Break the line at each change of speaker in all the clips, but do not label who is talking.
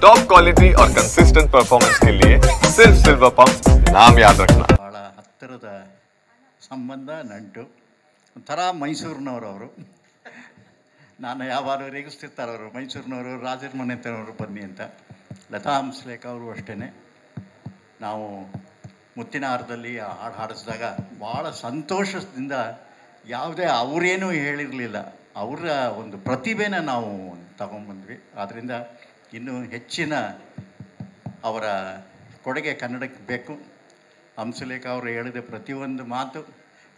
Top quality और consistent performance के लिए सिर्फ सिल्वर पंप नाम याद रखना।
ಭಾಳ ಹತ್ತಿರದ ಸಂಬಂಧ ನಂಟು ಒಂಥರ ಮೈಸೂರಿನವರು ಅವರು. ನಾನು ಯಾವಾಗಲೂ ರೇಗಿಸ್ತಿರ್ತಾರೆ ಅವರು, ಮೈಸೂರಿನವರು ರಾಜರ ಮನೆತನವರು ಬನ್ನಿ ಅಂತ. ಲತಾ ಹಂಸಲೇಖ ಅವರು ಅಷ್ಟೇ. ನಾವು ಮುತ್ತಿನ ಹಾರದಲ್ಲಿ ಆ ಹಾಡು ಹಾಡಿಸಿದಾಗ ಭಾಳ ಸಂತೋಷದಿಂದ, ಯಾವುದೇ ಅವರೇನೂ ಹೇಳಿರಲಿಲ್ಲ, ಅವರ ಒಂದು ಪ್ರತಿಭೆನ ನಾವು ತಗೊಂಬಂದ್ವಿ. ಆದ್ದರಿಂದ ಇನ್ನೂ ಹೆಚ್ಚಿನ ಅವರ ಕೊಡುಗೆ ಕನ್ನಡಕ್ಕೆ ಬೇಕು. ಹಂಸಲೇಖ ಅವರು ಹೇಳಿದ ಪ್ರತಿಯೊಂದು ಮಾತು,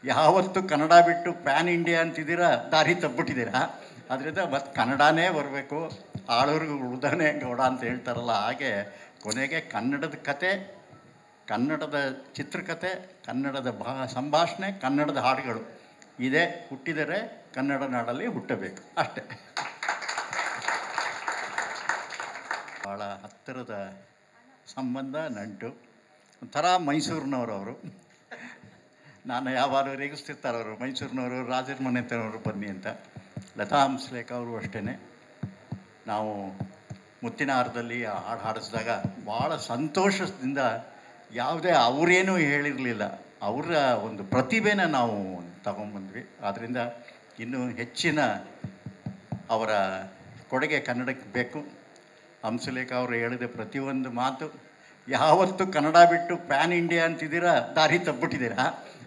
ಯಾವತ್ತೂ ಕನ್ನಡ ಬಿಟ್ಟು ಪ್ಯಾನ್ ಇಂಡಿಯಾ ಅಂತಿದ್ದೀರಾ, ದಾರಿ ತಪ್ಪಿಬಿಟ್ಟಿದ್ದೀರಾ. ಅದರಿಂದ ಮತ್ತು ಕನ್ನಡನೇ ಬರಬೇಕು, ಆಳೂರಿಗೆ ಉಳ್ದಾನೆ ಗೌಡ ಅಂತ ಹೇಳ್ತಾರಲ್ಲ, ಹಾಗೆ ಕೊನೆಗೆ ಕನ್ನಡದ ಕತೆ, ಕನ್ನಡದ ಚಿತ್ರಕಥೆ, ಕನ್ನಡದ ಸಂಭಾಷಣೆ, ಕನ್ನಡದ ಹಾಡುಗಳು ಇದೇ ಹುಟ್ಟಿದರೆ ಕನ್ನಡ ನಾಡಲ್ಲಿ ಹುಟ್ಟಬೇಕು ಅಷ್ಟೆ. ಭಾಳ ಹತ್ತಿರದ ಸಂಬಂಧ ನಂಟು ಒಂಥರ ಮೈಸೂರಿನವರು ಅವರು. ನಾನು ಯಾವಾಗಲೂ ರೇಗಿಸ್ತಿರ್ತಾರೆ ಅವರು, ಮೈಸೂರಿನವರು ರಾಜರ ಮನೆತನವರು ಬನ್ನಿ ಅಂತ. ಲತಾ ಹಂಸಲೇಖ ಅವರು ಅಷ್ಟೇ. ನಾವು ಮುತ್ತಿನ ಹಾರದಲ್ಲಿ ಆ ಹಾಡು ಹಾಡಿಸಿದಾಗ ಭಾಳ ಸಂತೋಷದಿಂದ, ಯಾವುದೇ ಅವರೇನೂ ಹೇಳಿರಲಿಲ್ಲ, ಅವರ ಒಂದು ಪ್ರತಿಭೆನ ನಾವು ತಗೊಂಬಂದ್ವಿ. ಆದ್ದರಿಂದ ಇನ್ನೂ ಹೆಚ್ಚಿನ ಅವರ ಕೊಡುಗೆ ಕನ್ನಡಕ್ಕೆ ಬೇಕು. ಹಂಸಲೇಖ ಅವರು ಹೇಳಿದ ಪ್ರತಿಯೊಂದು ಮಾತು, ಯಾವತ್ತೂ ಕನ್ನಡ ಬಿಟ್ಟು ಪ್ಯಾನ್ ಇಂಡಿಯಾ ಅಂತಿದ್ದೀರಾ, ದಾರಿ ತಪ್ಪಿಬಿಟ್ಟಿದ್ದೀರಾ.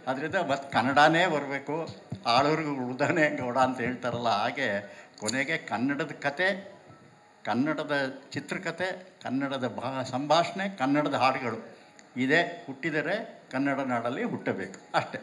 ಅದರಿಂದ ಮತ್ತು ಕನ್ನಡನೇ ಬರಬೇಕು, ಆಳೂರಿಗೆ ಉಳ್ದಾನೆ ಗೌಡ ಅಂತ ಹೇಳ್ತಾರಲ್ಲ, ಹಾಗೆ ಕೊನೆಗೆ ಕನ್ನಡದ ಕತೆ, ಕನ್ನಡದ ಚಿತ್ರಕಥೆ, ಕನ್ನಡದ ಸಂಭಾಷಣೆ, ಕನ್ನಡದ ಹಾಡುಗಳು ಇದೇ ಹುಟ್ಟಿದರೆ ಕನ್ನಡ ನಾಡಲ್ಲಿ ಹುಟ್ಟಬೇಕು ಅಷ್ಟೆ.